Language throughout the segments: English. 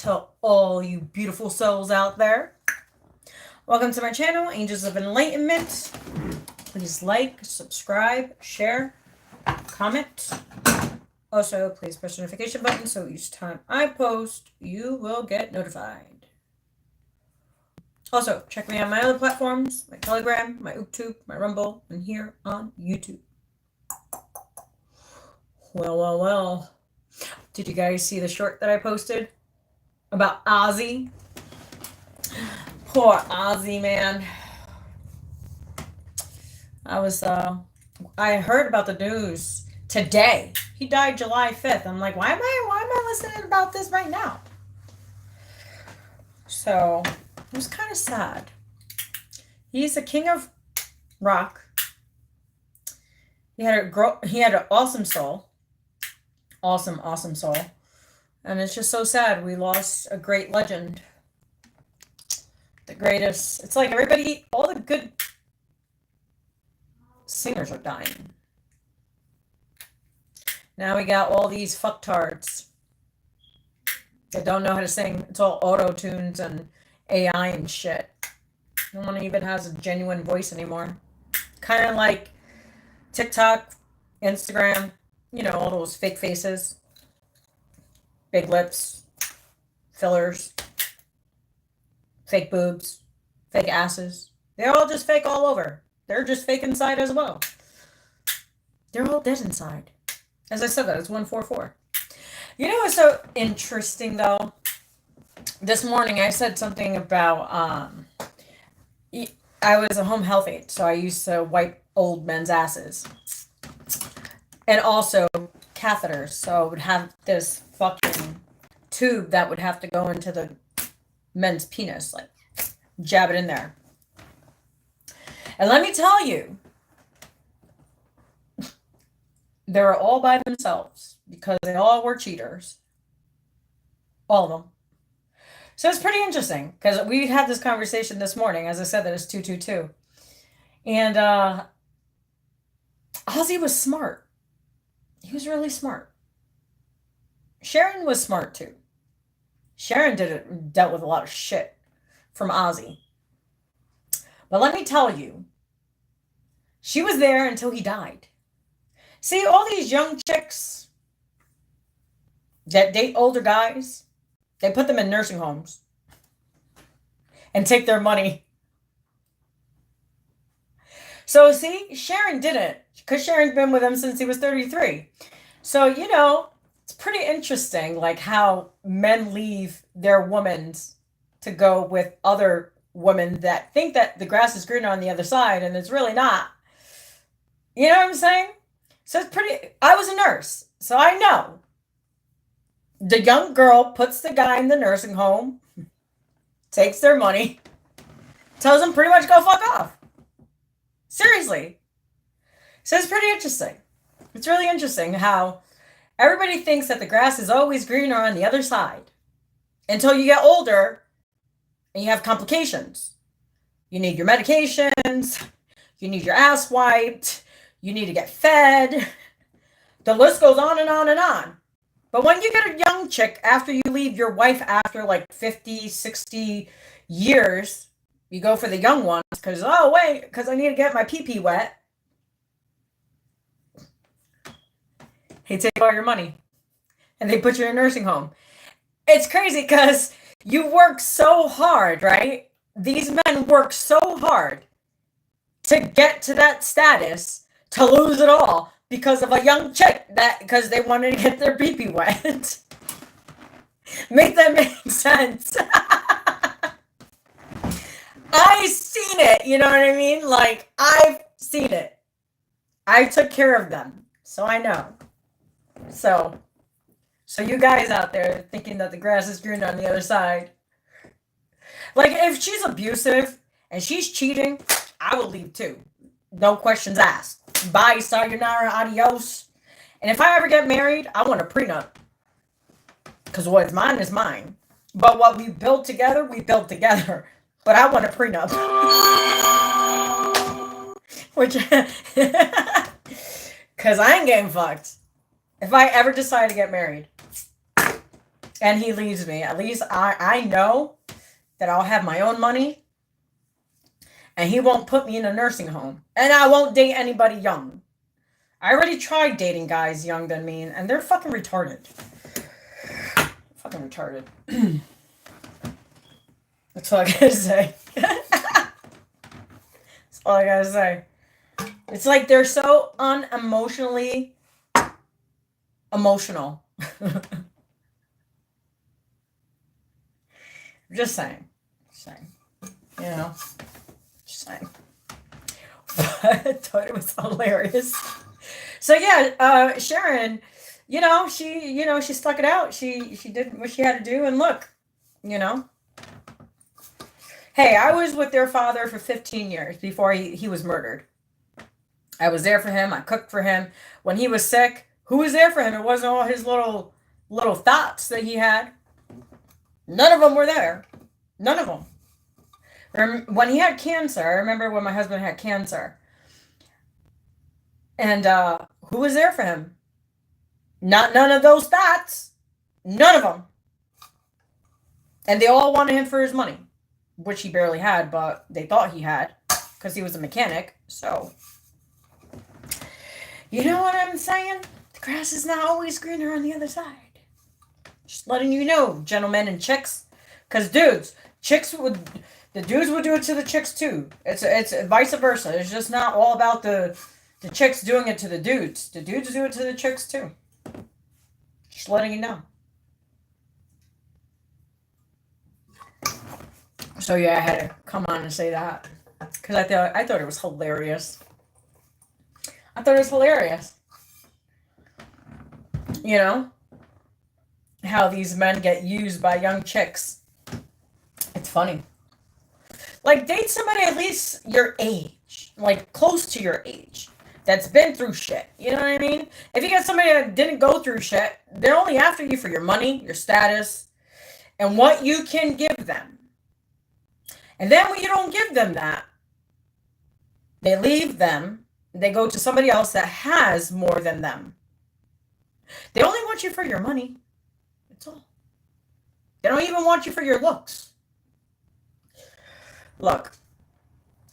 to all you beautiful souls out there. Welcome to my channel, Angels of Enlightenment. Please like, subscribe, share, comment. Also, please press the notification button so each time I post, you will get notified. Also, check me out on my other platforms, my Telegram, my YouTube, my Rumble, and here on YouTube. Well. Did you guys see the short that I posted about Ozzy? Poor Ozzy, man. I heard about the news today. He died July 5th. I'm like, why am I listening about this right now? So, it was kind of sad. He's the king of rock. He had an awesome soul. Awesome soul. And it's just so sad. We lost a great legend. The greatest. It's like everybody, all the good singers are dying. Now we got all these fucktards that don't know how to sing. It's all auto-tunes and AI and shit. No one even has a genuine voice anymore. Kind of like TikTok, Instagram, you know, all those fake faces, big lips, fillers, fake boobs, fake asses. They're all just fake all over. They're just fake inside as well. They're all dead inside. As I said, that it's 144. You know what's so interesting though? This morning I said something about I was a home health aide, so I used to wipe old men's asses. And also catheters, so I would have this fucking tube that would have to go into the men's penis, like jab it in there. And let me tell you, they're all by themselves because they all were cheaters. All of them. So it's pretty interesting because we had this conversation this morning. As I said, that it's 222. And Ozzy was smart. He was really smart. Sharon was smart too. Sharon dealt with a lot of shit from Ozzy. But let me tell you, she was there until he died. See, all these young chicks that date older guys, they put them in nursing homes and take their money. So see, Sharon didn't, because Sharon's been with him since he was 33. So, you know, it's pretty interesting, like how men leave their women to go with other women that think that the grass is greener on the other side, and it's really not. You know what I'm saying? So it's pretty, I was a nurse, so I know. The young girl puts the guy in the nursing home, takes their money, tells them pretty much go fuck off. Seriously. So it's pretty interesting. It's really interesting how everybody thinks that the grass is always greener on the other side until you get older and you have complications. You need your medications. You need your ass wiped. You need to get fed. The list goes on and on and on. But when you get a young chick after you leave your wife after like 50, 60 years, you go for the young ones because, oh, wait, because I need to get my pee-pee wet. They take all your money and they put you in a nursing home. It's crazy because you work so hard, right? These men work so hard to get to that status, to lose it all because of a young chick because they wanted to get their pee-pee wet. Make that make sense? I've seen it, you know what I mean? Like, I've seen it. I took care of them, so I know. So you guys out there thinking that the grass is greener on the other side. Like, if she's abusive and she's cheating, I will leave too. No questions asked. Bye, sayonara, adios. And if I ever get married, I want a prenup. Because what's mine is mine. But what we build together, we build together. But I want a prenup. Which, because I ain't getting fucked. If I ever decide to get married, and he leaves me, at least I know that I'll have my own money, and he won't put me in a nursing home, and I won't date anybody young. I already tried dating guys younger than me, and they're fucking retarded. Fucking retarded. That's all I gotta say. That's all I gotta say. It's like they're so unemotionally emotional. Just saying. Just saying. You know? Just saying. I thought it was hilarious. So yeah, Sharon, she stuck it out. She did what she had to do, and look, hey, I was with their father for 15 years before he was murdered. I was there for him. I cooked for him. When he was sick, who was there for him? It wasn't all his little thoughts that he had. None of them were there. None of them. When he had cancer, I remember when my husband had cancer. And who was there for him? None of those thoughts. None of them. And they all wanted him for his money, which he barely had, but they thought he had because he was a mechanic. So, you know what I'm saying? The grass is not always greener on the other side. Just letting you know, gentlemen and chicks. Because the dudes would do it to the chicks too. It's vice versa. It's just not all about the chicks doing it to the dudes. The dudes do it to the chicks too. Just letting you know. So yeah, I had to come on and say that. Because I thought it was hilarious. I thought it was hilarious. You know? How these men get used by young chicks. It's funny. Like, date somebody at least your age. Like, close to your age. That's been through shit. You know what I mean? If you get somebody that didn't go through shit, they're only after you for your money, your status, and what you can give them. And then when you don't give them that, they leave them. They go to somebody else that has more than them. They only want you for your money. That's all. They don't even want you for your looks. Look,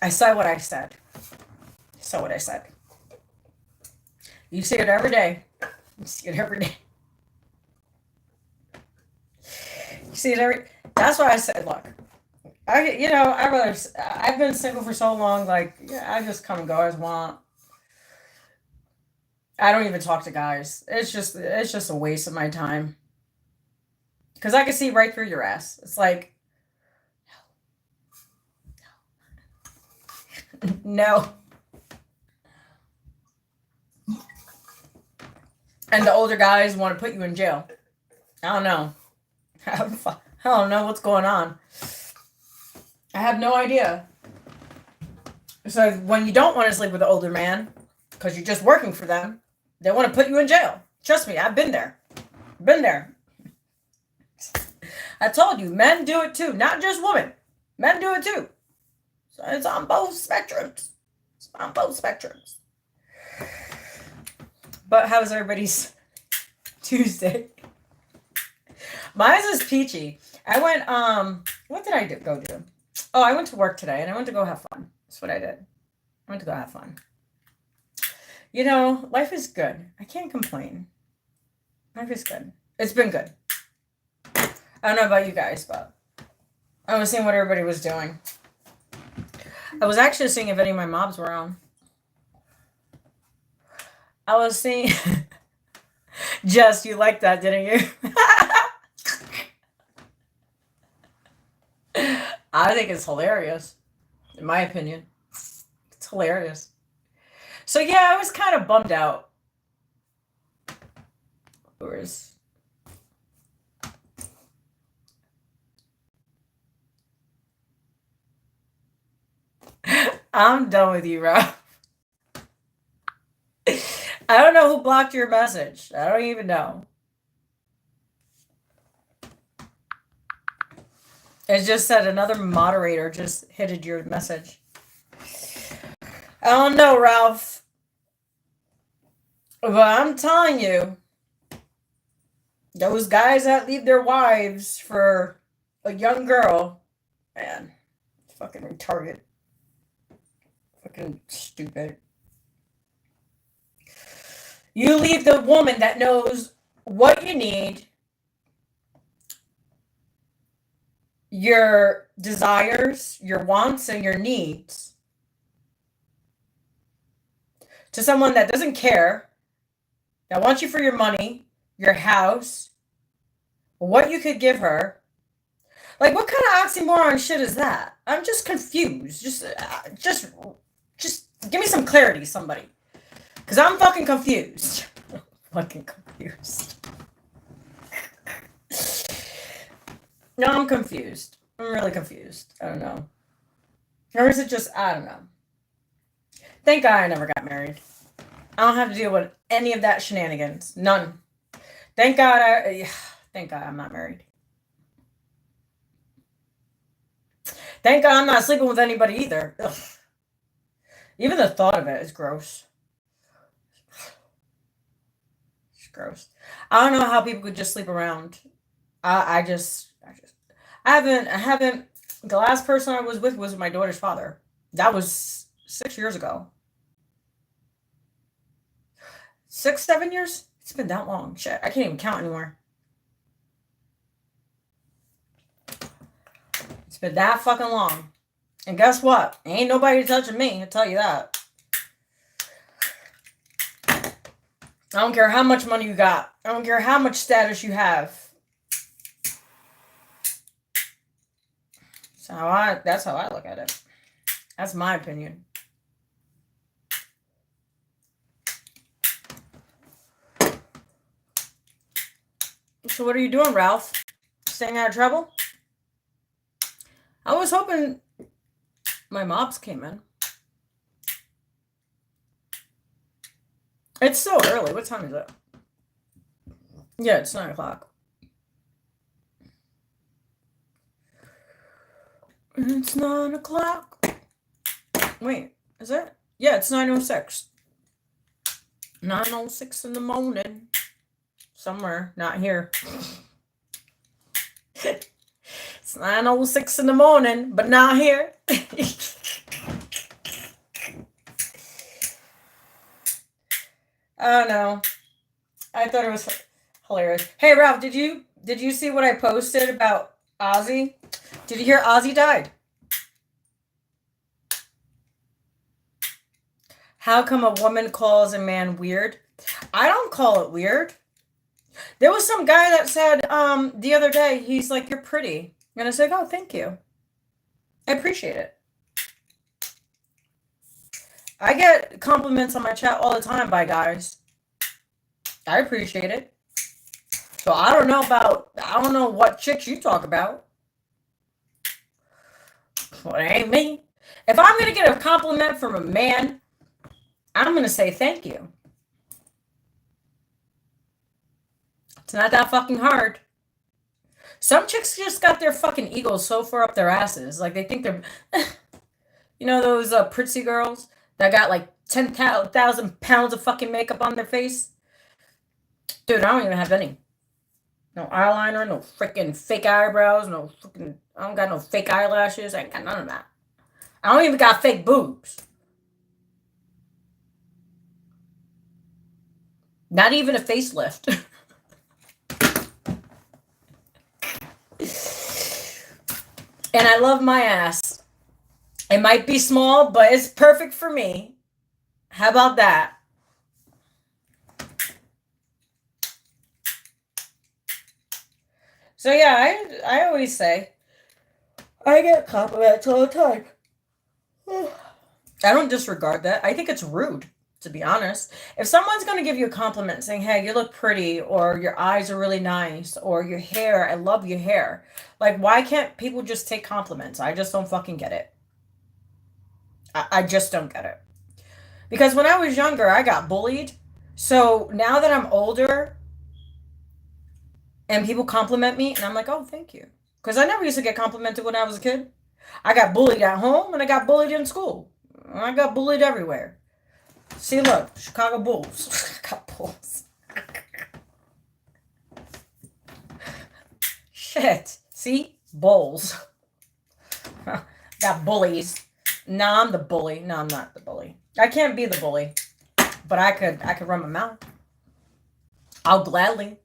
I said what I said. I said what I said. You see it every day. You see it every day. You see it every. That's why I said, look. I've been single for so long. Like, yeah, I just come and go as I want. I don't even talk to guys. It's just a waste of my time. Because I can see right through your ass. It's like, no. And the older guys want to put you in jail. I don't know. I don't know what's going on. I have no idea. So when you don't want to sleep with an older man, because you're just working for them, they want to put you in jail. Trust me, I've been there. Been there. I told you, men do it too. Not just women. Men do it too. So it's on both spectrums. It's on both spectrums. But how's everybody's Tuesday? Mine is peachy. I went, what did I go do? Oh, I went to work today, and I went to go have fun. That's what I did. I went to go have fun. You know, life is good. I can't complain. Life is good. It's been good. I don't know about you guys, but I was seeing what everybody was doing. I was actually seeing if any of my mobs were on. I was seeing... Jess, you liked that, didn't you? I think it's hilarious, in my opinion. It's hilarious. So yeah, I was kind of bummed out. I'm done with you, Rob. I don't know who blocked your message. I don't even know. It just said another moderator just hitted your message. I don't know, Ralph. But I'm telling you, Those guys that leave their wives for a young girl, man, fucking retarded. Fucking stupid. You leave the woman that knows what you need, your desires, your wants, and your needs to someone that doesn't care, that wants you for your money, your house, what you could give her. Like, what kind of oxymoron shit is that? I'm just confused. Just give me some clarity, somebody. Because I'm fucking confused. Fucking confused. No, I'm confused. I'm really confused. I don't know. Or is it just, I don't know. Thank God I never got married. I don't have to deal with any of that shenanigans. None. Thank God I'm not married. Thank God I'm not sleeping with anybody either. Ugh. Even the thought of it is gross. It's gross. I don't know how people could just sleep around. I haven't. The last person I was with was my daughter's father. That was 6 years ago. 6, 7 years? It's been that long. Shit, I can't even count anymore. It's been that fucking long. And guess what? Ain't nobody touching me, I'll tell you that. I don't care how much money you got. I don't care how much status you have. That's how I look at it. That's my opinion. So what are you doing, Ralph? Staying out of trouble? I was hoping my mobs came in. It's so early. What time is it? Yeah, it's 9 o'clock. It's 9 o'clock. Wait, is it? Yeah, it's 9:06. 9:06 in the morning. Somewhere, not here. It's 9:06 in the morning, but not here. Oh no. I thought it was hilarious. Hey Ralph, did you see what I posted about Ozzy? Did you hear Ozzy died? How come a woman calls a man weird? I don't call it weird. There was some guy that said the other day, he's like, "You're pretty." And I said, "Oh, thank you. I appreciate it." I get compliments on my chat all the time by guys. I appreciate it. So I don't know what chicks you talk about. Well, it ain't me. If I'm going to get a compliment from a man, I'm going to say thank you. It's not that fucking hard. Some chicks just got their fucking egos so far up their asses. Like, they think they're... You know those prissy girls that got like 10,000 pounds of fucking makeup on their face? Dude, I don't even have any. No eyeliner, no freaking fake eyebrows, I don't got no fake eyelashes. I ain't got none of that. I don't even got fake boobs. Not even a facelift. And I love my ass. It might be small, but it's perfect for me. How about that? So yeah, I always say, I get compliments all the time. I don't disregard that. I think it's rude, to be honest. If someone's going to give you a compliment saying, "Hey, you look pretty," or "Your eyes are really nice," or "Your hair, I love your hair." Like, why can't people just take compliments? I just don't fucking get it. I just don't get it. Because when I was younger, I got bullied. So now that I'm older and people compliment me, and I'm like, "Oh, thank you." Because I never used to get complimented when I was a kid. I got bullied at home and I got bullied in school. I got bullied everywhere. See, look, Chicago Bulls. I got Bulls. Shit. See? Bulls. Got bullies. No, I'm the bully. No, I'm not the bully. I can't be the bully. But I could run my mouth. I'll gladly.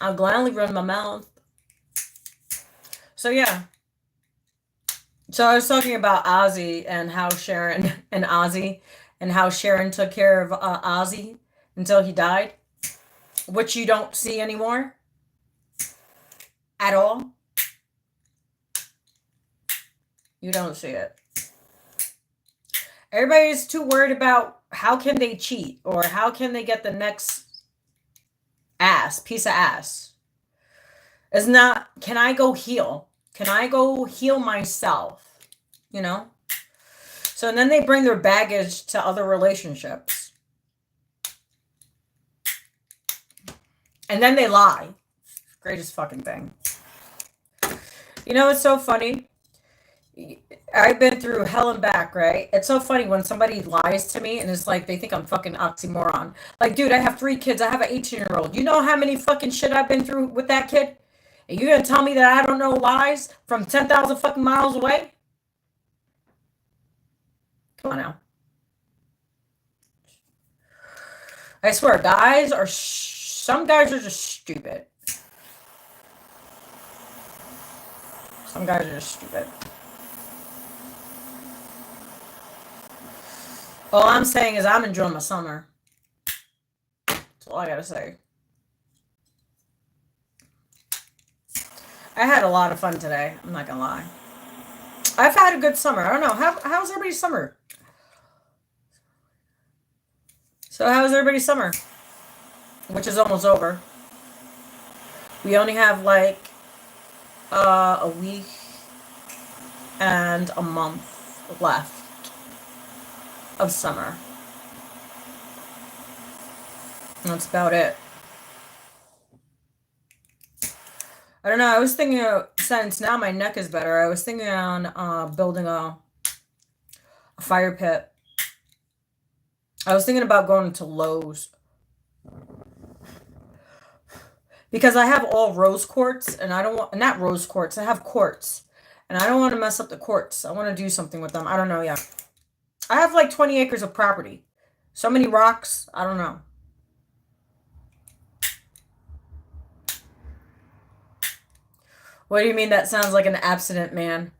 I'll gladly run my mouth. So yeah. So I was talking about Ozzy and how Sharon and Ozzy and how Sharon took care of Ozzy until he died, which you don't see anymore at all. You don't see it. Everybody's too worried about how can they cheat or how can they get the next piece of ass. It's not, can I go heal? Can I go heal myself? You know? So and then they bring their baggage to other relationships. And then they lie. Greatest fucking thing. You know, it's so funny. I've been through hell and back, right? It's so funny when somebody lies to me and it's like they think I'm fucking oxymoron. Like, dude, I have 3 kids. I have an 18-year-old. You know how many fucking shit I've been through with that kid? And you're gonna tell me that I don't know lies from 10,000 fucking miles away? Come on now. I swear, guys are some guys are just stupid. Some guys are just stupid. All I'm saying is I'm enjoying my summer. That's all I gotta say. I had a lot of fun today. I'm not gonna lie. I've had a good summer. I don't know. How's everybody's summer? So how's everybody's summer? Which is almost over. We only have like a week and a month left of summer. And that's about it. I don't know. I was thinking, since now my neck is better, I was thinking on building a fire pit. I was thinking about going to Lowe's. Because I have all rose quartz, and I don't want, not rose quartz, I have quartz. And I don't want to mess up the quartz. I want to do something with them. I don't know yet. I have like 20 acres of property. So many rocks. I don't know. What do you mean that sounds like an abstinent man?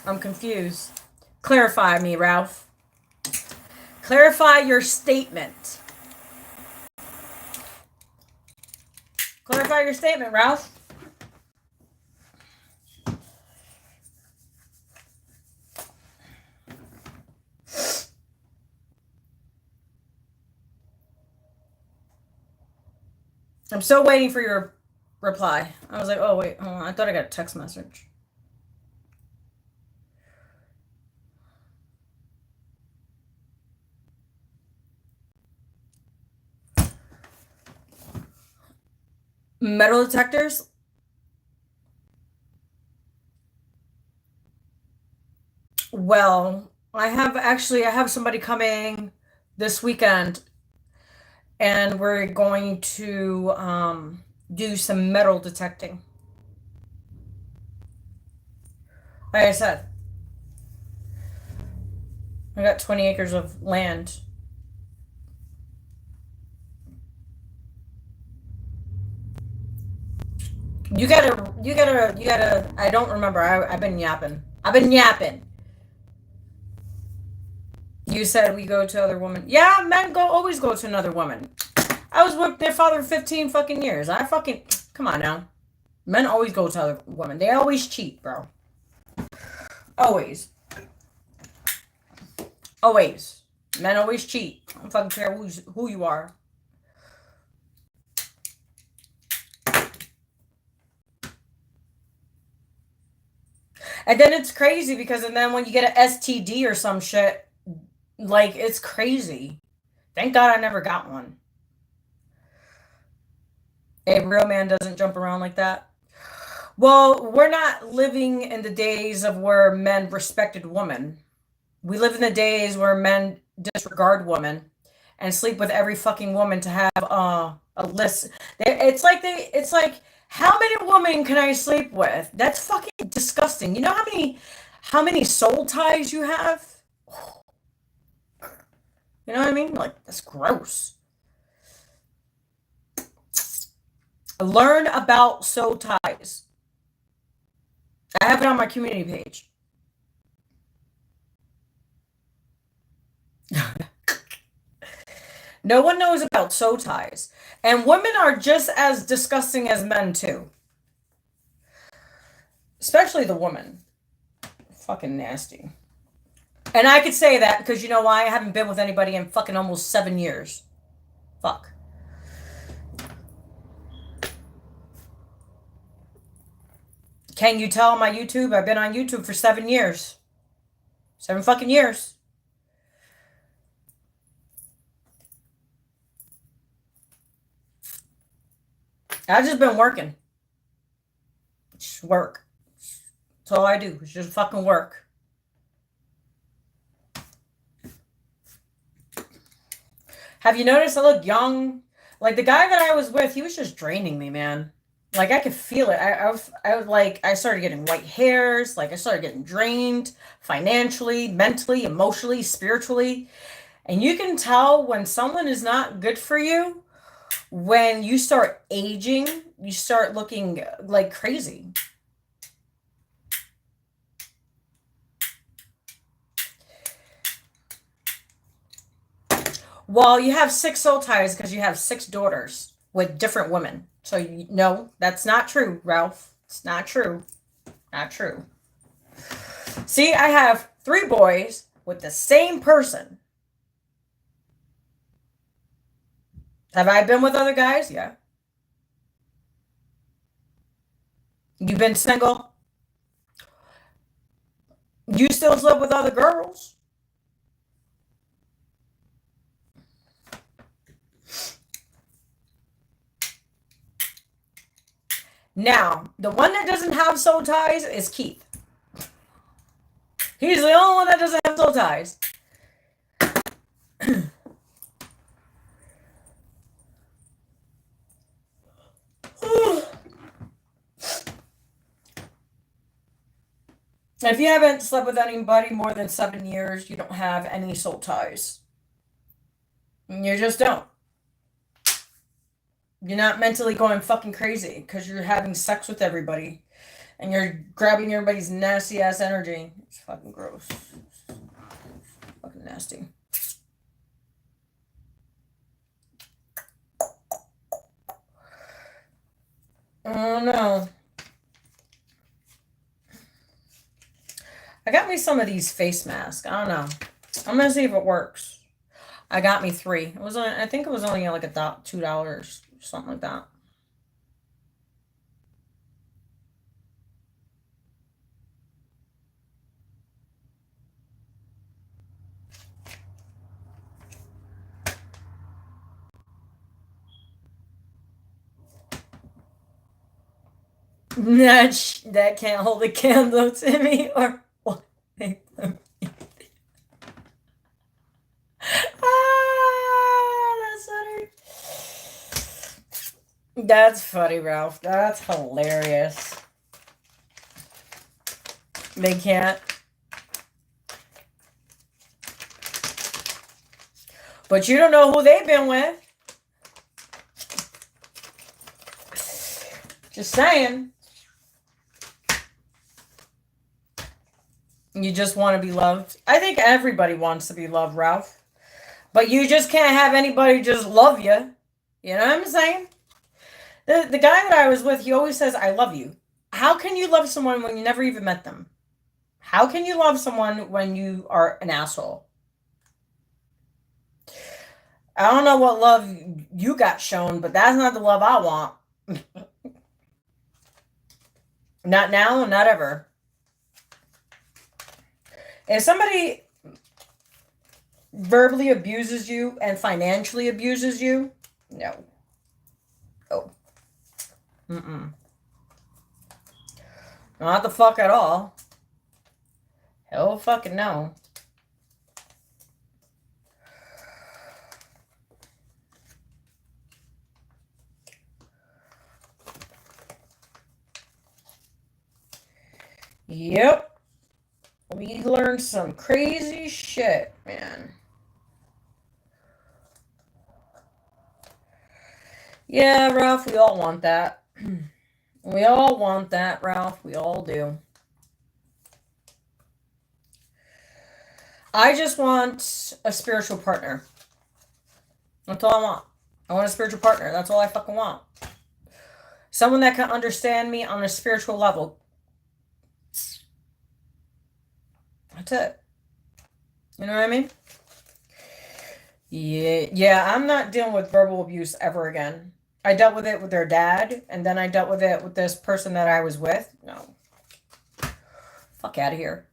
I'm confused. Clarify me, Ralph. Clarify your statement. Clarify your statement, Ralph. I'm still waiting for your reply. I was like, oh, wait, hold on. I thought I got a text message. Metal detectors? Well, I have somebody coming this weekend, and we're going to do some metal detecting. Like I said, I got 20 acres of land. You gotta, I don't remember. I've been yapping. You said we go to other women. Yeah, men always go to another woman. I was with their father 15 fucking years. Come on now. Men always go to other women. They always cheat, bro. Always. Always. Men always cheat. I don't fucking care who you are. And then it's crazy because then when you get an STD or some shit, like, it's crazy. Thank God I never got one. A real man doesn't jump around like that. Well, we're not living in the days of where men respected women. We live in the days where men disregard women and sleep with every fucking woman to have a list. It's like how many women can I sleep with? That's fucking disgusting. You know how many soul ties you have? You know what I mean? Like, that's gross. Learn about soul ties. I have it on my community page. No one knows about soul ties. And women are just as disgusting as men, too. Especially the woman. Fucking nasty. And I could say that because you know why? I haven't been with anybody in fucking almost 7 years. Fuck. Can you tell on my YouTube? I've been on YouTube for 7 years. 7 fucking years. I've just been working. Just work. That's all I do. It's just fucking work. Have you noticed I look young? Like the guy that I was with, he was just draining me, man. Like I could feel it. I was like, I started getting white hairs. Like I started getting drained financially, mentally, emotionally, spiritually. And you can tell when someone is not good for you, when you start aging, you start looking like crazy. Well, you have 6 soul ties because you have 6 daughters with different women. So, no, that's not true, Ralph. It's not true. Not true. See, I have 3 boys with the same person. Have I been with other guys? Yeah. You've been single? You still slept with other girls? Now, the one that doesn't have soul ties is Keith. He's the only one that doesn't have soul ties. If you haven't slept with anybody more than 7 years, you don't have any soul ties. You just don't. You're not mentally going fucking crazy because you're having sex with everybody and you're grabbing everybody's nasty ass energy. It's fucking gross. It's fucking nasty. Oh no. I got me some of these face masks. I don't know. I'm gonna see if it works. I got me 3. It was I think it was only like $2, something like that. That can't hold a candle to me or what? That's funny. That's funny, Ralph. That's hilarious. They can't. But you don't know who they've been with. Just saying. You just want to be loved. I think everybody wants to be loved, Ralph. But you just can't have anybody just love you. You know what I'm saying? The guy that I was with, he always says, I love you. How can you love someone when you never even met them? How can you love someone when you are an asshole? I don't know what love you got shown, but that's not the love I want. Not now, not ever. If somebody verbally abuses you and financially abuses you, no. Oh. Not the fuck at all. Hell fucking no. Yep. We learned some crazy shit, man. Yeah, Ralph, we all want that. We all want that, Ralph. We all do. I just want a spiritual partner. That's all I want. I want a spiritual partner. That's all I fucking want. Someone that can understand me on a spiritual level. That's it. You know what I mean? Yeah, I'm not dealing with verbal abuse ever again. I dealt with it with their dad, and then I dealt with it with this person that I was with. No. Fuck out of here.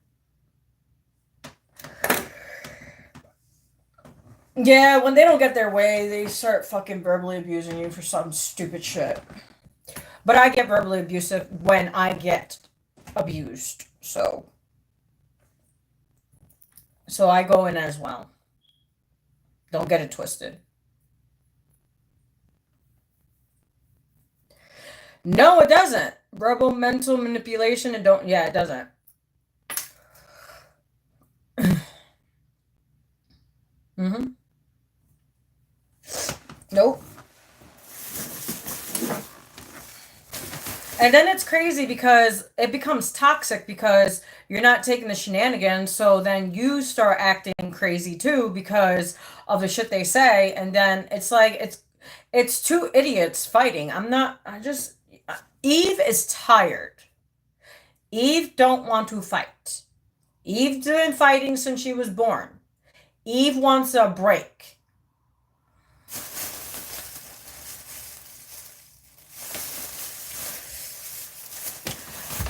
Yeah, when they don't get their way, they start fucking verbally abusing you for some stupid shit. But I get verbally abusive when I get abused. So I go in as well. Don't get it twisted. No, it doesn't. Verbal mental manipulation, it don't. Yeah, it doesn't. Mm-hmm. Nope. And then it's crazy because it becomes toxic because you're not taking the shenanigans. So then you start acting crazy too because of the shit they say. And then it's like, it's two idiots fighting. Eve is tired. Eve don't want to fight. Eve's been fighting since she was born. Eve wants a break.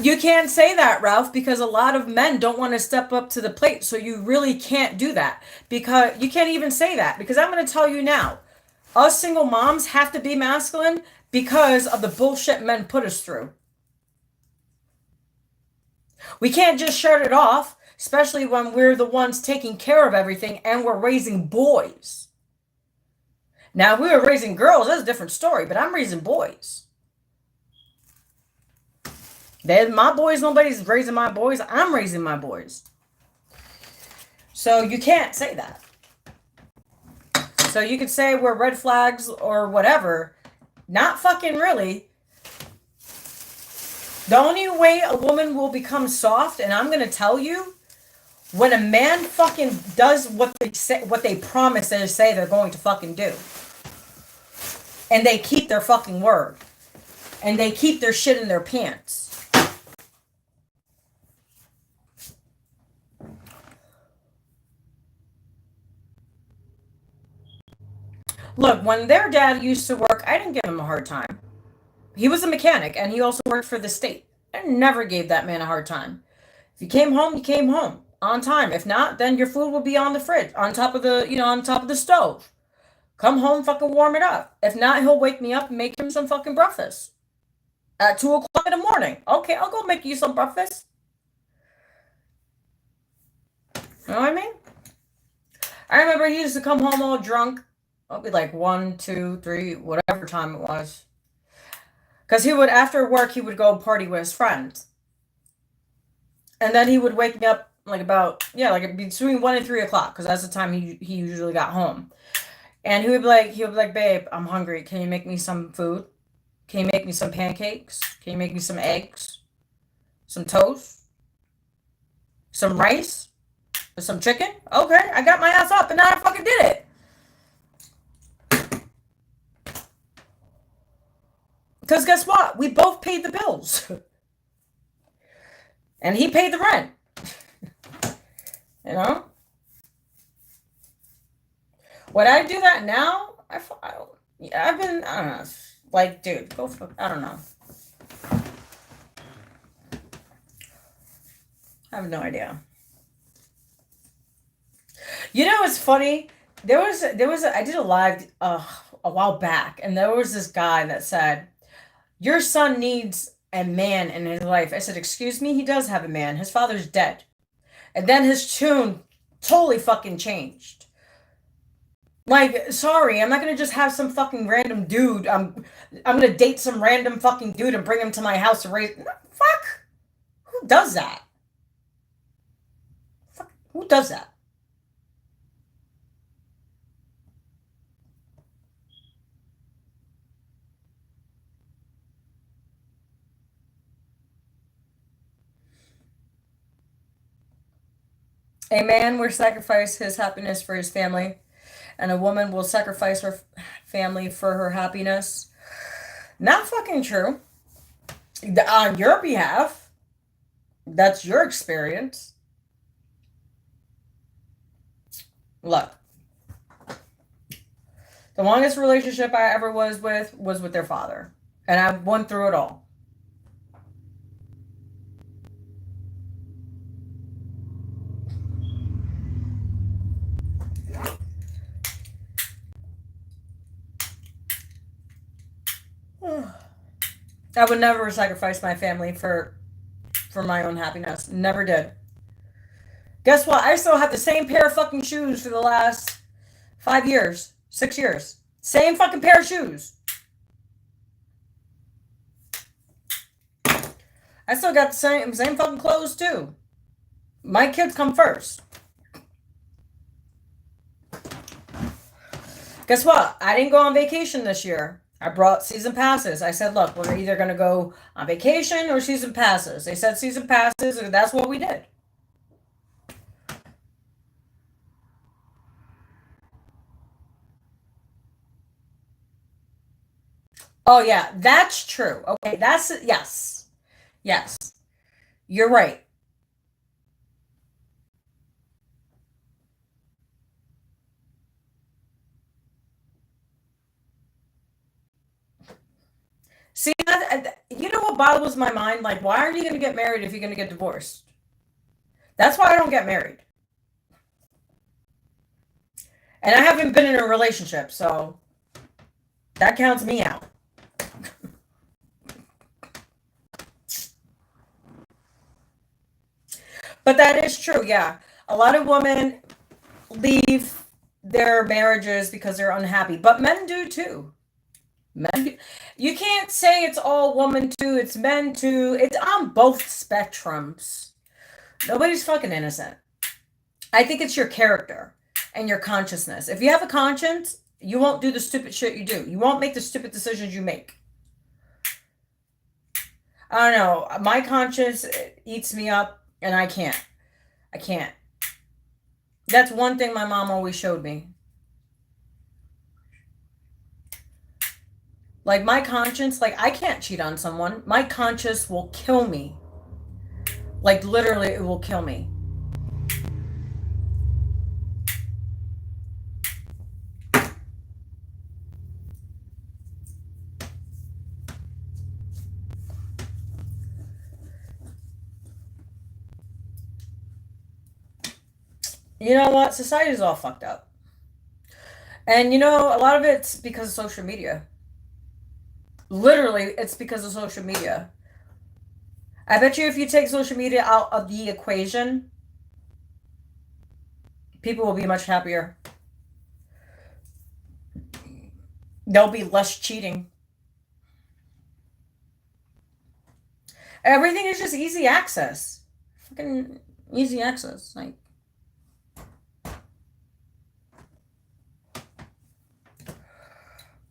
You can't say that, Ralph, because a lot of men don't want to step up to the plate. So you really can't do that. Because you can't even say that. Because I'm going to tell you now, us single moms have to be masculine because of the bullshit men put us through. We can't just shut it off, especially when we're the ones taking care of everything and we're raising boys. Now, if we were raising girls, that's a different story, but I'm raising boys. My boys, nobody's raising my boys. I'm raising my boys. So you can't say that. So you could say we're red flags or whatever. Not fucking really. The only way a woman will become soft, and I'm going to tell you, when a man fucking does what they promise they say they're going to fucking do. And they keep their fucking word. And they keep their shit in their pants. Look, when their dad used to work, I didn't give him a hard time. He was a mechanic, and he also worked for the state. I never gave that man a hard time. If you came home, you came home on time. If not, then your food will be on the fridge, on top of the stove. Come home, fucking warm it up. If not, he'll wake me up and make him some fucking breakfast. At 2 o'clock in the morning. Okay, I'll go make you some breakfast. You know what I mean? I remember he used to come home all drunk. I'll be like 1, 2, 3, whatever time it was. Because after work, he would go party with his friends. And then he would wake me up like between 1 and 3 o'clock, because that's the time he usually got home. And he would be like, babe, I'm hungry. Can you make me some food? Can you make me some pancakes? Can you make me some eggs? Some toast? Some rice? Some chicken? Okay, I got my ass up and I fucking did it. Because guess what? We both paid the bills. And he paid the rent. You know? Would I do that now? I've been, I don't know. Like, dude, go for, I don't know. I have no idea. You know what's funny? I did a live a while back, and there was this guy that said, your son needs a man in his life. I said, excuse me? He does have a man. His father's dead. And then his tune totally fucking changed. Like, sorry, I'm not going to just have some fucking random dude. I'm going to date some random fucking dude and bring him to my house to raise... Fuck! Who Who does that? Who does that? A man will sacrifice his happiness for his family, and a woman will sacrifice her family for her happiness. Not fucking true. On your behalf. That's your experience. Look. The longest relationship I ever was with their father. And I went through it all. I would never sacrifice my family for my own happiness. Never did. Guess what? I still have the same pair of fucking shoes for the last 5 years, 6 years. Same fucking pair of shoes. I still got the same fucking clothes too. My kids come first. Guess what? I didn't go on vacation this year. I brought season passes. I said, look, we're either going to go on vacation or season passes. They said season passes, and that's what we did. Oh, yeah, that's true. Okay, that's, yes. Yes. You're right. See, you know what boggles my mind? Like, why are you going to get married if you're going to get divorced? That's why I don't get married. And I haven't been in a relationship, so that counts me out. But that is true, yeah. A lot of women leave their marriages because they're unhappy, but men do too. Men do. You can't say it's all women too, it's men too. It's on both spectrums. Nobody's fucking innocent. I think it's your character and your consciousness. If you have a conscience, you won't do the stupid shit you do. You won't make the stupid decisions you make. I don't know. My conscience eats me up, and I can't. I can't. That's one thing my mom always showed me. Like, my conscience, like, I can't cheat on someone. My conscience will kill me. Like, literally, it will kill me. You know what? Society's all fucked up. And you know, a lot of it's because of social media. Literally, it's because of social media. I bet you if you take social media out of the equation, people will be much happier. There'll be less cheating. Everything is just easy access. Fucking easy access. Like,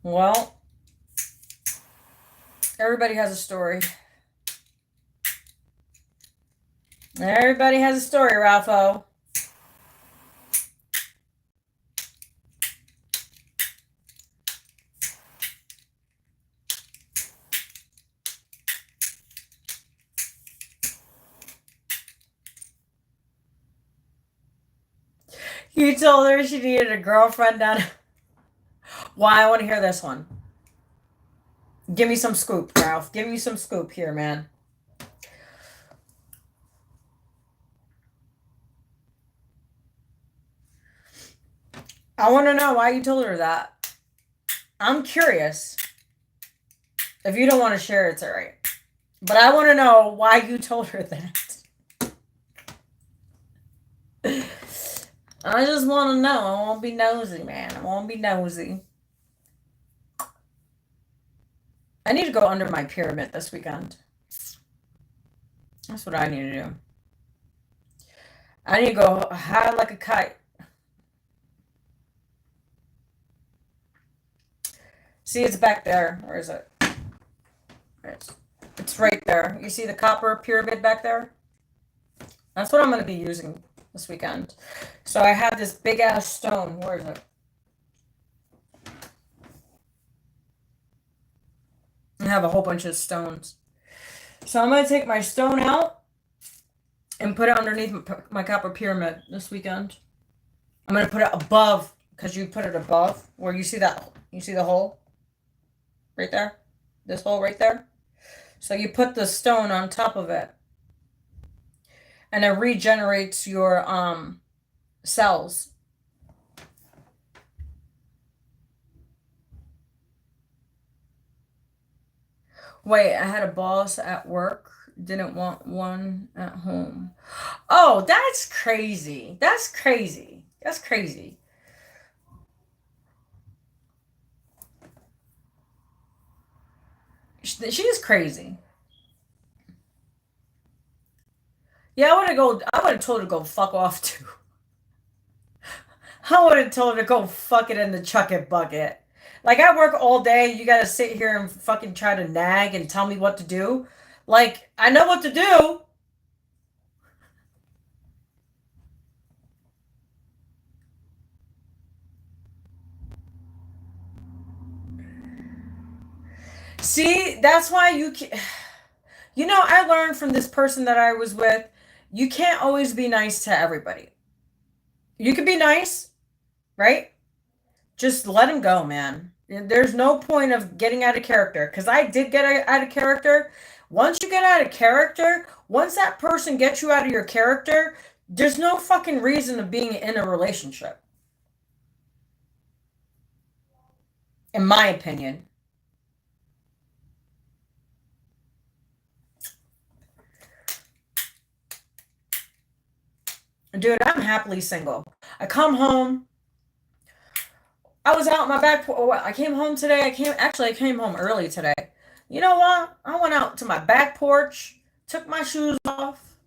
well, everybody has a story. Everybody has a story, Ralpho. You told her she needed a girlfriend down. Why? I want to hear this one. Give me some scoop, Ralph. Give me some scoop here, man. I want to know why you told her that. I'm curious. If you don't want to share, it's all right. But I want to know why you told her that. I just want to know. I won't be nosy, man. I won't be nosy. I need to go under my pyramid this weekend. That's what I need to do. I need to go high like a kite. See, it's back there. Where is it? It's right there. You see the copper pyramid back there? That's what I'm going to be using this weekend. So I have this big ass stone. Where is it? I have a whole bunch of stones. So I'm going to take my stone out and put it underneath my copper pyramid this weekend. I'm going to put it above, because you put it above where you see that. You see the hole? Right there? This hole right there? So you put the stone on top of it. And it regenerates your cells. Wait, I had a boss at work, didn't want one at home. Oh, that's crazy. That's crazy. That's crazy. She is crazy. Yeah, I would have told her to go fuck off too. I would have told her to go fuck it in the chuck it bucket. Like, I work all day, you gotta sit here and fucking try to nag and tell me what to do. Like, I know what to do. See, that's why you know, I learned from this person that I was with, you can't always be nice to everybody. You can be nice, right? Just let him go, man. There's no point of getting out of character, because I did get out of character. Once you get out of character, once that person gets you out of your character, there's no fucking reason of being in a relationship. In my opinion. Dude, I'm happily single. I come home. I was out in my back. I came home today. I came home early today. You know what? I went out to my back porch, took my shoes off,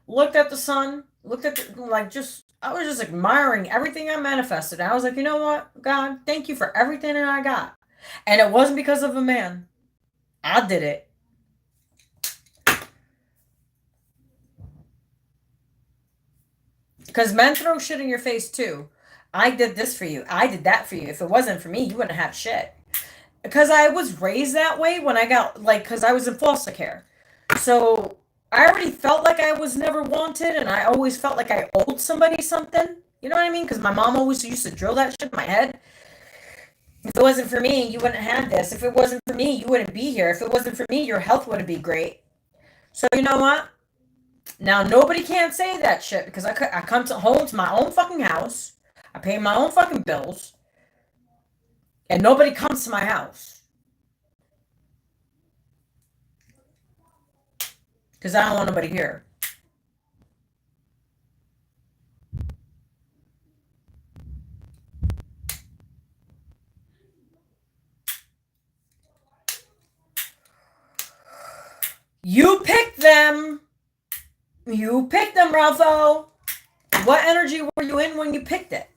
looked at the sun, looked at I was just admiring everything I manifested. I was like, you know what, God, thank you for everything that I got. And it wasn't because of a man. I did it. Because men throw shit in your face too. I did this for you. I did that for you. If it wasn't for me, you wouldn't have shit. Because I was raised that way when I got, because I was in foster care. So I already felt like I was never wanted, and I always felt like I owed somebody something. You know what I mean? Because my mom always used to drill that shit in my head. If it wasn't for me, you wouldn't have this. If it wasn't for me, you wouldn't be here. If it wasn't for me, your health wouldn't be great. So you know what? Now nobody can say that shit, because I come home to my own fucking house. I pay my own fucking bills. And nobody comes to my house. Because I don't want nobody here. You picked them. You picked them, Ralpho. What energy were you in when you picked it?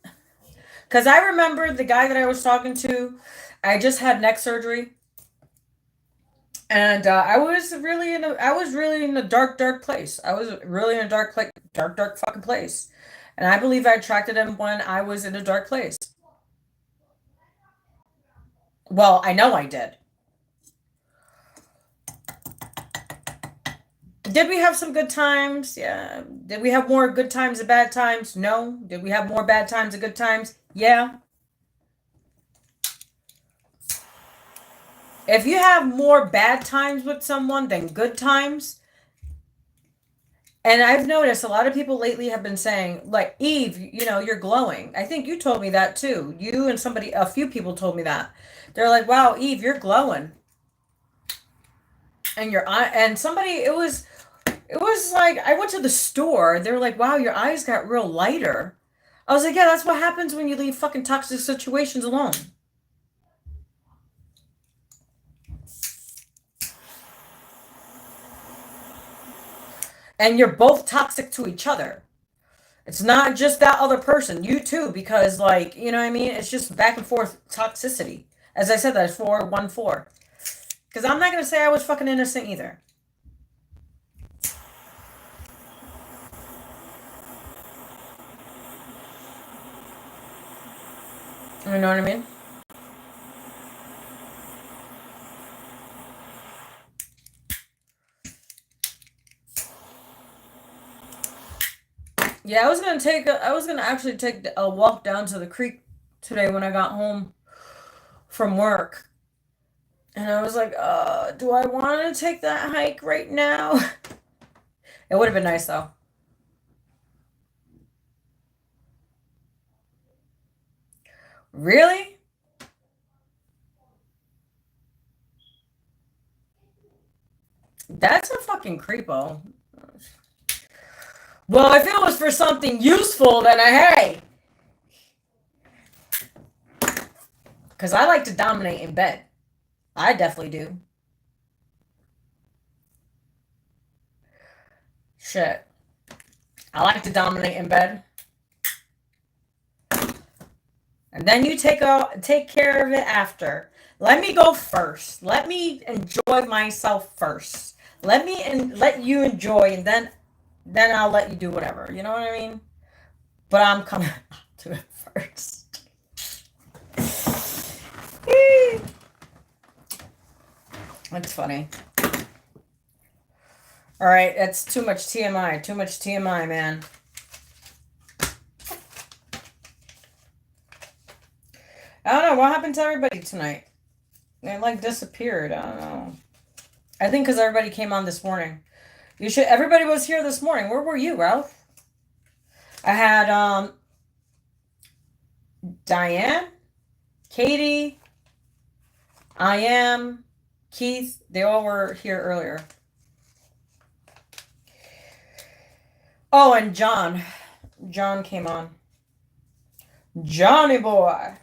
Because I remember the guy that I was talking to, I just had neck surgery. And I was really in a dark place. I was really in a dark fucking place. And I believe I attracted him when I was in a dark place. Well, I know I did. Did we have some good times? Yeah. Did we have more good times than bad times? No. Did we have more bad times than good times? Yeah. If you have more bad times with someone than good times, and I've noticed a lot of people lately have been saying, like, Eve, you know, you're glowing. I think you told me that too. You and a few people told me that. They're like, wow, Eve, you're glowing. And your eye, and somebody, it was like, I went to the store. They were like, wow, your eyes got real lighter. I was like, yeah, that's what happens when you leave fucking toxic situations alone. And you're both toxic to each other. It's not just that other person, you too, because like, you know what I mean? It's just back and forth toxicity. As I said, that's 414. Because I'm not going to say I was fucking innocent either. You know what I mean? Yeah, I was gonna actually take a walk down to the creek today when I got home from work. And I was like, do I want to take that hike right now? It would have been nice though. Really? That's a fucking creepo. Well, if it was for something useful, then hey. Because I like to dominate in bed. I definitely do. Shit. I like to dominate in bed. And then you take care of it after. Let me go first. Let me enjoy myself first. Let you enjoy, and then I'll let you do whatever. You know what I mean? But I'm coming to it first. That's funny. All right, that's too much TMI. Too much TMI, man. I don't know. What happened to everybody tonight? They like disappeared. I don't know. I think because everybody came on this morning. Everybody was here this morning. Where were you, Ralph? I had Diane, Katie, I am, Keith. They all were here earlier. Oh, and John. John came on. Johnny boy.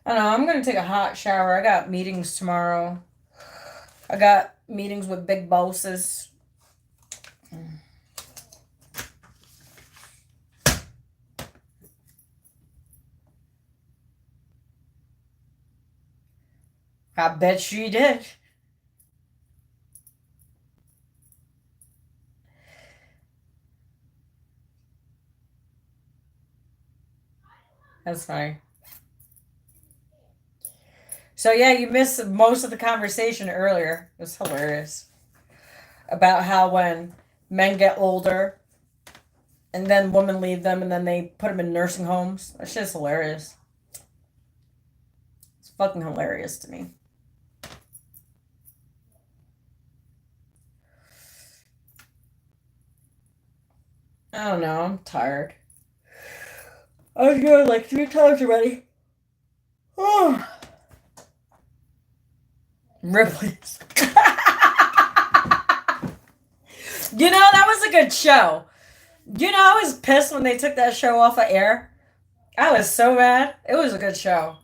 I don't know. I'm going to take a hot shower. I got meetings tomorrow. I got meetings with big bosses. I bet she did. That's funny. So yeah, you missed most of the conversation earlier. It was hilarious. About how when men get older and then women leave them and then they put them in nursing homes. That shit's hilarious. It's fucking hilarious to me. I don't know. I'm tired. I was going like 3 times already. Oh. Ripley's. You know, that was a good show. You know, I was pissed when they took that show off of air. I was so mad. It was a good show.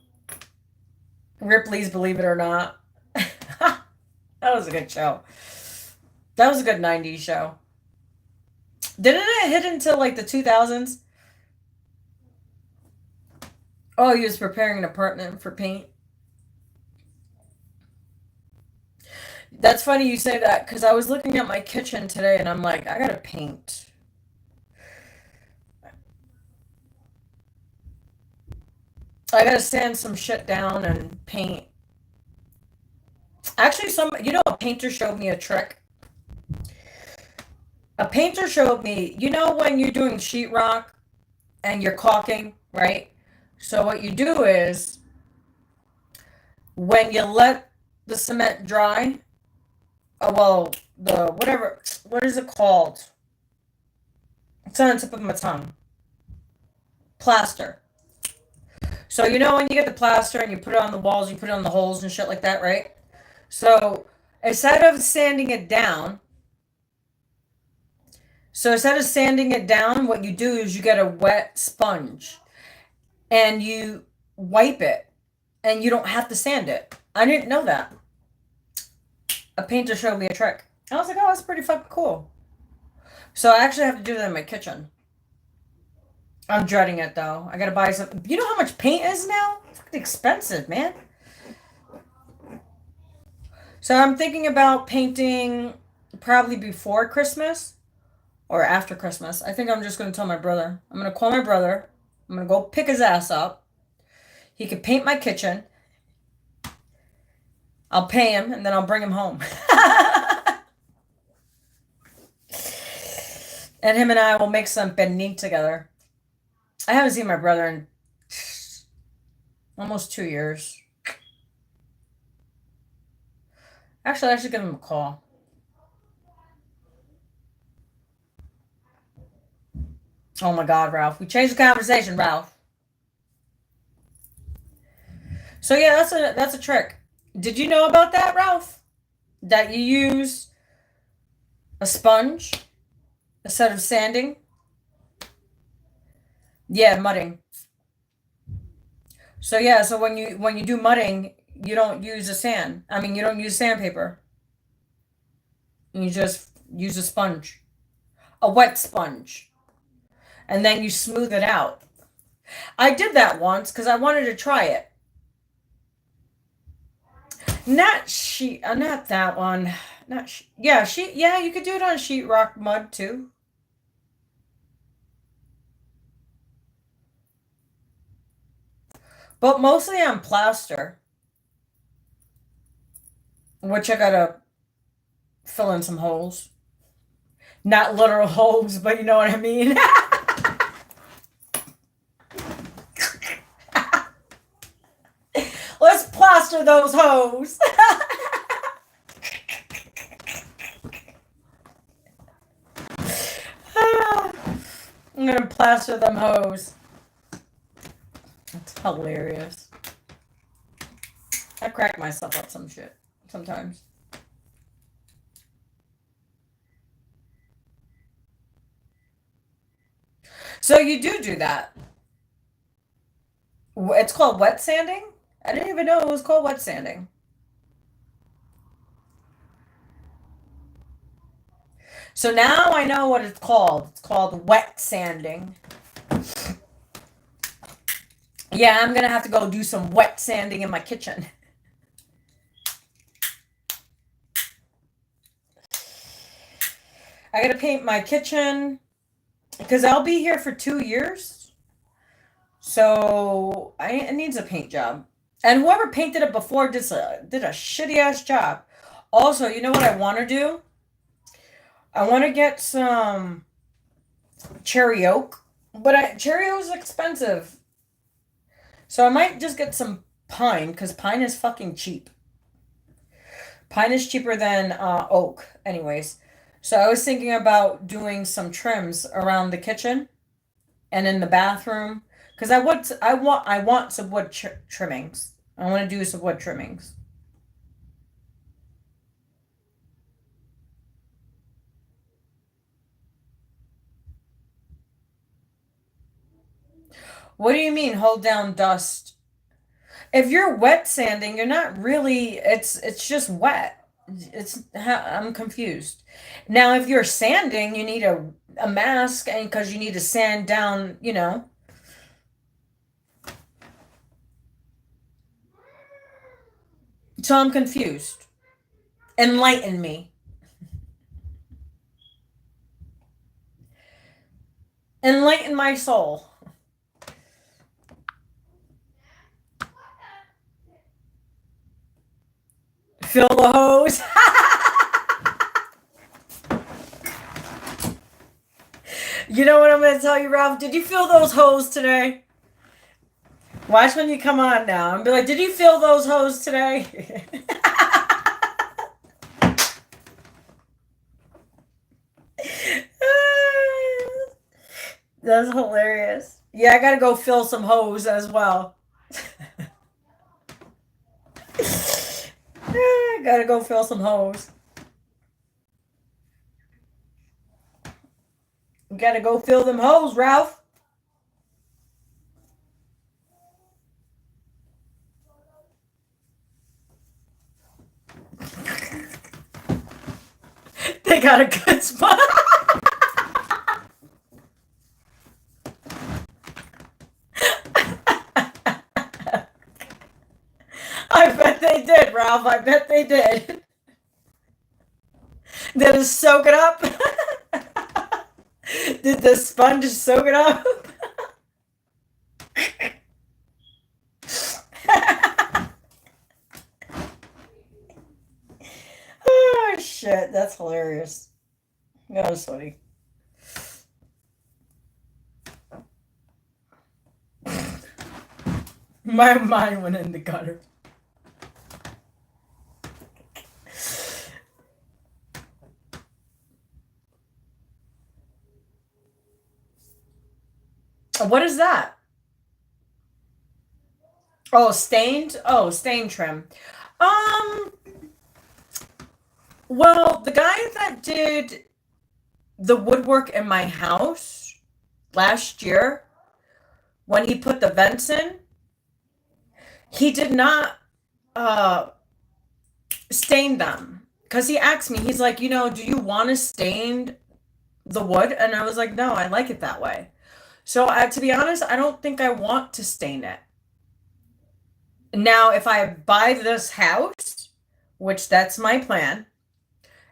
Ripley's Believe It or Not. That was a good show. That was a good 90s show. Didn't it hit until like the 2000s? Oh, he was preparing an apartment for paint. That's funny you say that because I was looking at my kitchen today and I'm like, I gotta paint. I gotta sand some shit down and paint. Actually, a painter showed me a trick. A painter showed me, when you're doing sheetrock and you're caulking, right? So what you do is when you let the cement dry, what is it called? It's on the tip of my tongue. Plaster. So when you get the plaster and you put it on the walls, you put it on the holes and shit like that, right? So instead of sanding it down, what you do is you get a wet sponge and you wipe it and you don't have to sand it. I didn't know that. A painter showed me a trick. I was like, oh, that's pretty fucking cool. So I actually have to do that in my kitchen. I'm dreading it though. I gotta buy some. You know how much paint is now? It's fucking expensive, man. So I'm thinking about painting probably before Christmas or after Christmas. I think I'm just gonna tell my brother. I'm gonna call my brother. I'm gonna go pick his ass up. He could paint my kitchen. I'll pay him and then I'll bring him home. And him and I will make some pernil together. I haven't seen my brother in almost 2 years. Actually, I should give him a call. Oh my God, Ralph. We changed the conversation, Ralph. So yeah, that's a trick. Did you know about that, Ralph? That you use a sponge instead of sanding? Yeah, mudding. So yeah, so when you do mudding, you don't use a sand. I mean, you don't use sandpaper. You just use a sponge, a wet sponge, and then you smooth it out. I did that once because I wanted to try it. Not that one. Yeah, sheet. Yeah, you could do it on sheetrock mud too. But mostly on plaster, which I gotta fill in some holes. Not literal holes, but you know what I mean. Let's plaster those holes. I'm gonna plaster them hoes. That's hilarious. I crack myself up some shit sometimes. So you do that. It's called wet sanding? I didn't even know it was called wet sanding. So now I know what it's called. It's called wet sanding. Yeah, I'm gonna have to go do some wet sanding in my kitchen. I gotta paint my kitchen because I'll be here for 2 years. So it needs a paint job. And whoever painted it before did a shitty ass job. Also, you know what I want to do? I want to get some cherry oak, but cherry oak is expensive. So I might just get some pine because pine is fucking cheap. Pine is cheaper than oak, anyways. So I was thinking about doing some trims around the kitchen and in the bathroom because I want some wood trimmings. I want to do some wood trimmings. What do you mean hold down dust? If you're wet sanding, you're not really. It's just wet. I'm confused. Now, if you're sanding, you need a mask, and because you need to sand down, you know. So I'm confused. Enlighten me. Enlighten my soul. Fill the hose. You know what I'm going to tell you, Ralph? Did you fill those holes today? Watch when you come on now and be like, did you fill those holes today? That's hilarious. Yeah, I gotta go fill some hose as well. Gotta go fill some hose. Gotta go fill them hose, Ralph. They got a good spot. I bet they did, Ralph. I bet they did. Did it soak it up? Did the sponge soak it up? Oh, shit. That's hilarious. That was funny. My mind went in the gutter. What is that? Oh, stained? Oh, stain trim. Well, the guy that did the woodwork in my house last year, when he put the vents in, he did not stain them. Because he asked me, he's like, do you want to stain the wood? And I was like, no, I like it that way. So to be honest, I don't think I want to stain it. Now, if I buy this house, which that's my plan,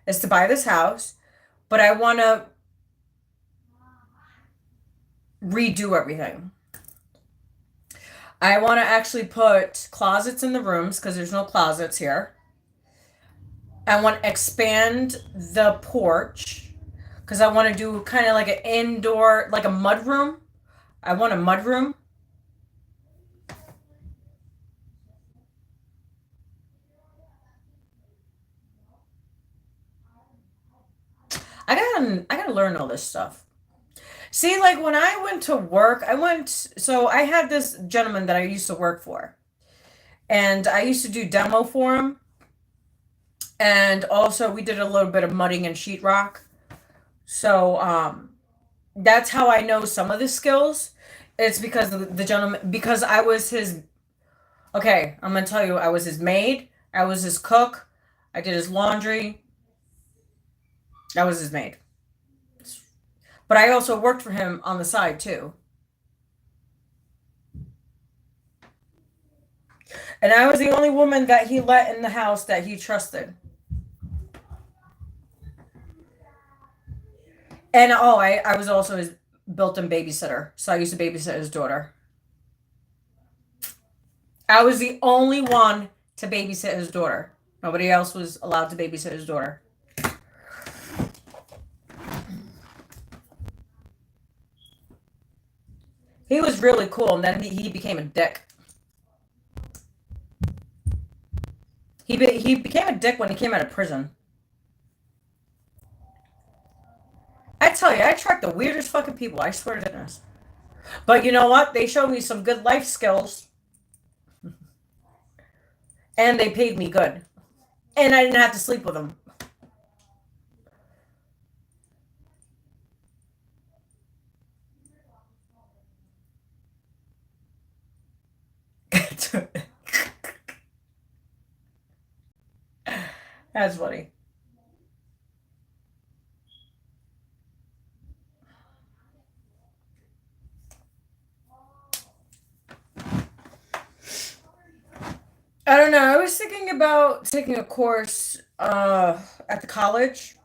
is to buy this house, but I want to redo everything. I want to actually put closets in the rooms because there's no closets here. I want to expand the porch because I want to do kind of like an indoor, like a mud room. I want a mud room. I gotta learn all this stuff. See, like when I went to work, so I had this gentleman that I used to work for, and I used to do demo for him. And also we did a little bit of mudding and sheetrock. So that's how I know some of the skills. It's because of the gentleman, because I was his, okay, I'm going to tell you, I was his maid. I was his cook. I did his laundry. I was his maid. But I also worked for him on the side too. And I was the only woman that he let in the house that he trusted. And I was also his built-in babysitter. So I used to babysit his daughter. I was the only one to babysit his daughter. Nobody else was allowed to babysit his daughter. He was really cool, and then he became a dick. He became a dick when he came out of prison. I tell you, I attract the weirdest fucking people. I swear to goodness. But you know what? They showed me some good life skills. And they paid me good. And I didn't have to sleep with them. That's funny. I don't know. I was thinking about taking a course at the college.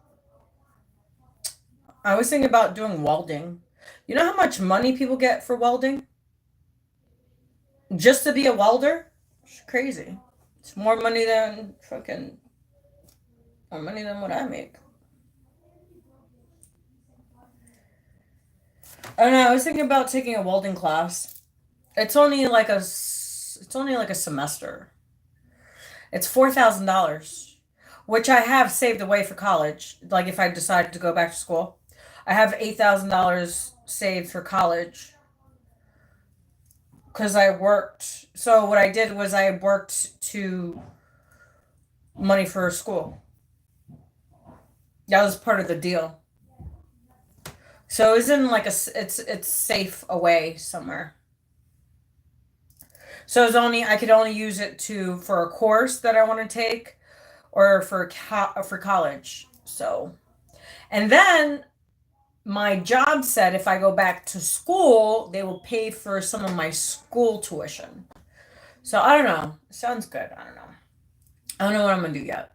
I was thinking about doing welding. You know how much money people get for welding? Just to be a welder? It's crazy. It's more money than more money than what I make. I don't know. I was thinking about taking a welding class. It's only like a semester. It's $4,000, which I have saved away for college. Like if I decided to go back to school, I have $8,000 saved for college because I worked. So what I did was I worked to money for school. That was part of the deal. So it's in like it's safe away somewhere. So I could only use it for a course that I want to take or for college. So And then my job said if I go back to school, they will pay for some of my school tuition. So I don't know. Sounds good. I don't know. I don't know what I'm gonna do yet.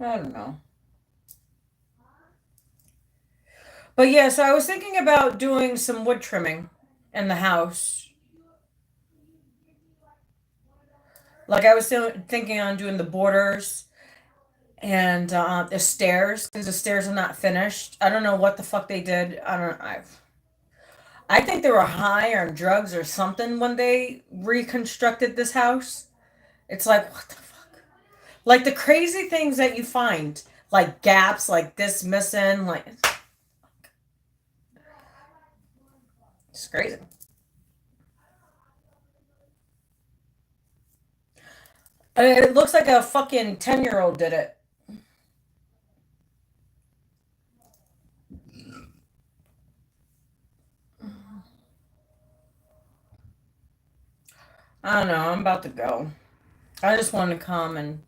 I don't know. But yeah, so I was thinking about doing some wood trimming in the house. Like I was thinking on doing the borders and the stairs because the stairs are not finished. I don't know what the fuck they did. I think they were high on drugs or something when they reconstructed this house. It's like what the fuck? Like the crazy things that you find, like gaps, like this missing, like it's crazy. It looks like a fucking 10-year-old did it. I don't know. I'm about to go. I just wanted to come and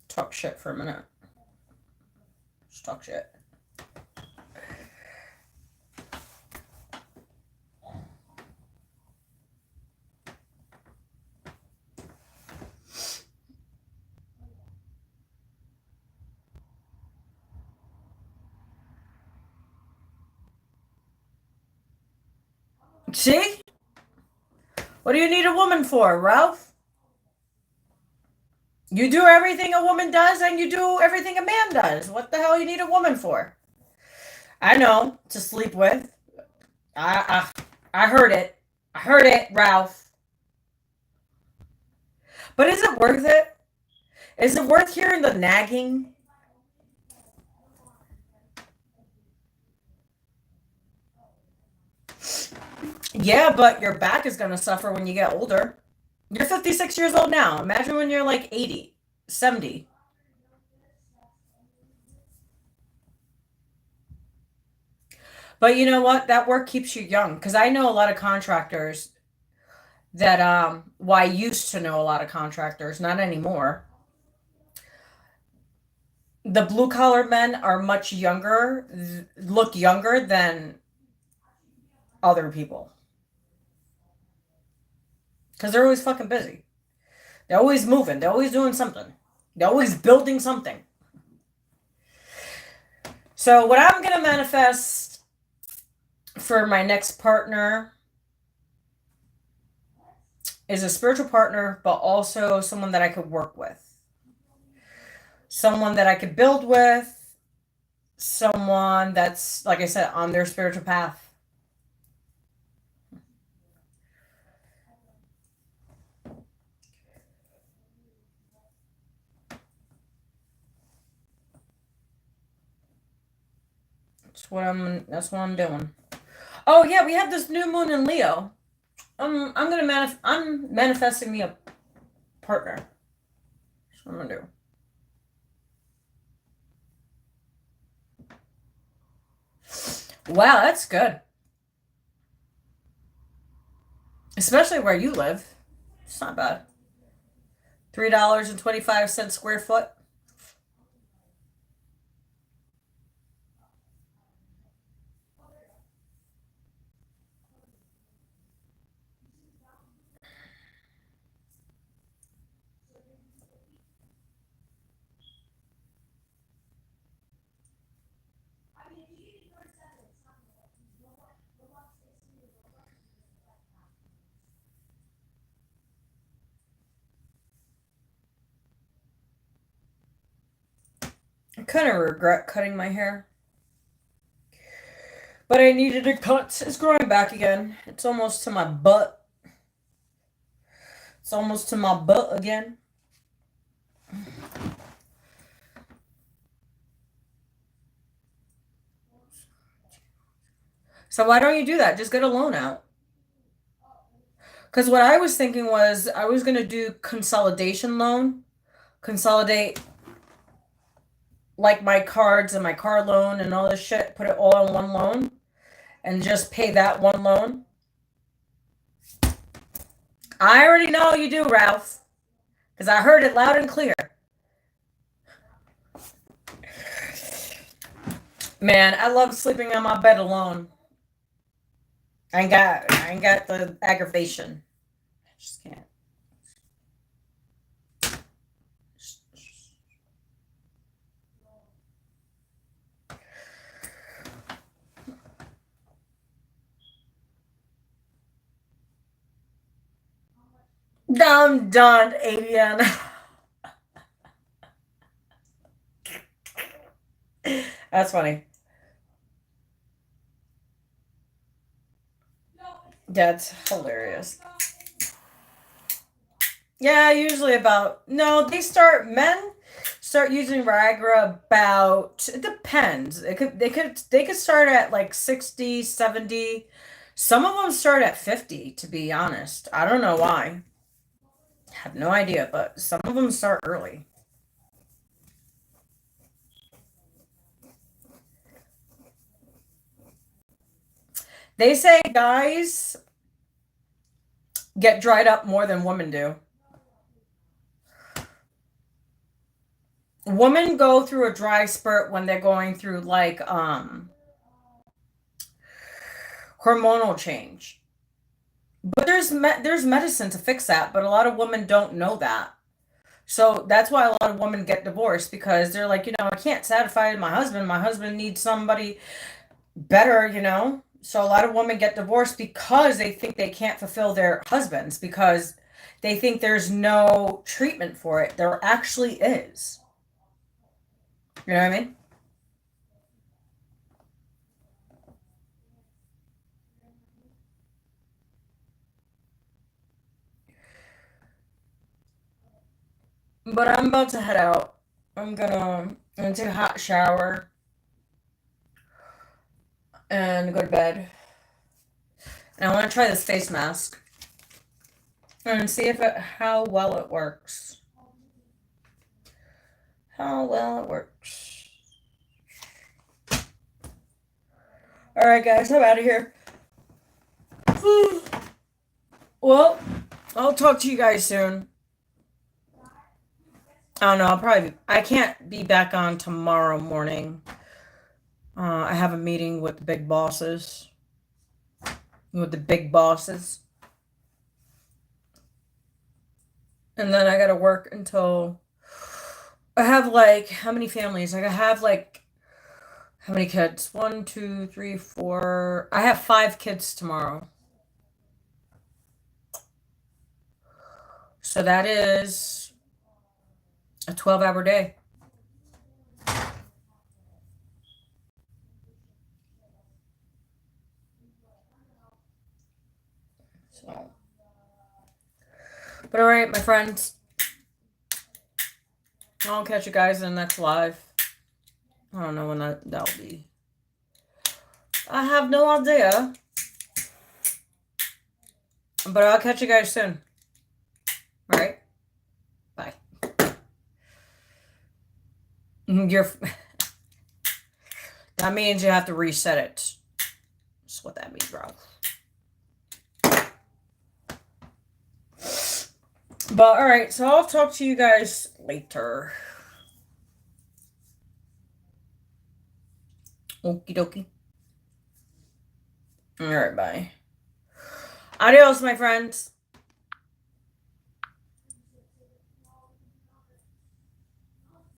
talk shit for a minute. Just talk shit. See? What do you need a woman for, Ralph? You do everything a woman does and you do everything a man does. What the hell you need a woman for? I know, to sleep with. I heard it. I heard it, Ralph. But is it worth it? Is it worth hearing the nagging? Yeah, but your back is going to suffer when you get older. You're 56 years old now. Imagine when you're like 80, 70. But you know what? That work keeps you young. Because I know a lot of contractors that, well, I used to know a lot of contractors, not anymore. The blue collar men are much younger, look younger than other people. Because they're always fucking busy. They're always moving. They're always doing something. They're always building something. So, what I'm going to manifest for my next partner is a spiritual partner, but also someone that I could work with. Someone that I could build with. Someone that's, like I said, on their spiritual path. That's what I'm doing. Oh yeah, we have this new moon in Leo. I'm manifesting me a partner. That's what I'm gonna do. Wow, that's good. Especially where you live. It's not bad. $3.25 square foot. I kind of regret cutting my hair. But I needed a cut. It's growing back again. It's almost to my butt. It's almost to my butt again. So why don't you do that? Just get a loan out. Because what I was thinking was I was going to do consolidation loan. Consolidate like my cards and my car loan and all this shit. Put it all in one loan. and just pay that one loan? I already know you do, Ralph, because I heard it loud and clear. Man, I love sleeping on my bed alone. I ain't got the aggravation. I just can't. I'm done, Avian. That's funny. That's hilarious. Yeah, usually about, no, men start using Viagra about, it depends. They could start at like 60, 70. Some of them start at 50, to be honest. I don't know why. I have no idea, but some of them start early. They say guys get dried up more than women do. Women go through a dry spurt when they're going through like hormonal change. But there's medicine to fix that, but a lot of women don't know that. So that's why a lot of women get divorced, because they're like, I can't satisfy my husband. My husband needs somebody better. So a lot of women get divorced because they think they can't fulfill their husbands, because they think there's no treatment for it. There actually is. You know what I mean? But I'm about to head out. I'm gonna take a hot shower and go to bed. And I want to try this face mask and see how well it works. How well it works. All right, guys, I'm out of here. Well, I'll talk to you guys soon. I don't know. I can't be back on tomorrow morning. I have a meeting with the big bosses. And then I gotta work until I have like, how many families? I have like, how many kids? 1, 2, 3, 4. I have 5 kids tomorrow. So that is a 12-hour day. So, but all right, my friends, I'll catch you guys in the next live. I don't know when that'll be. I have no idea. But I'll catch you guys soon. All right? Bye. That means you have to reset it. That's what that means, bro. But all right, so I'll talk to you guys later. Okie dokie. All right, bye. Adios, my friends.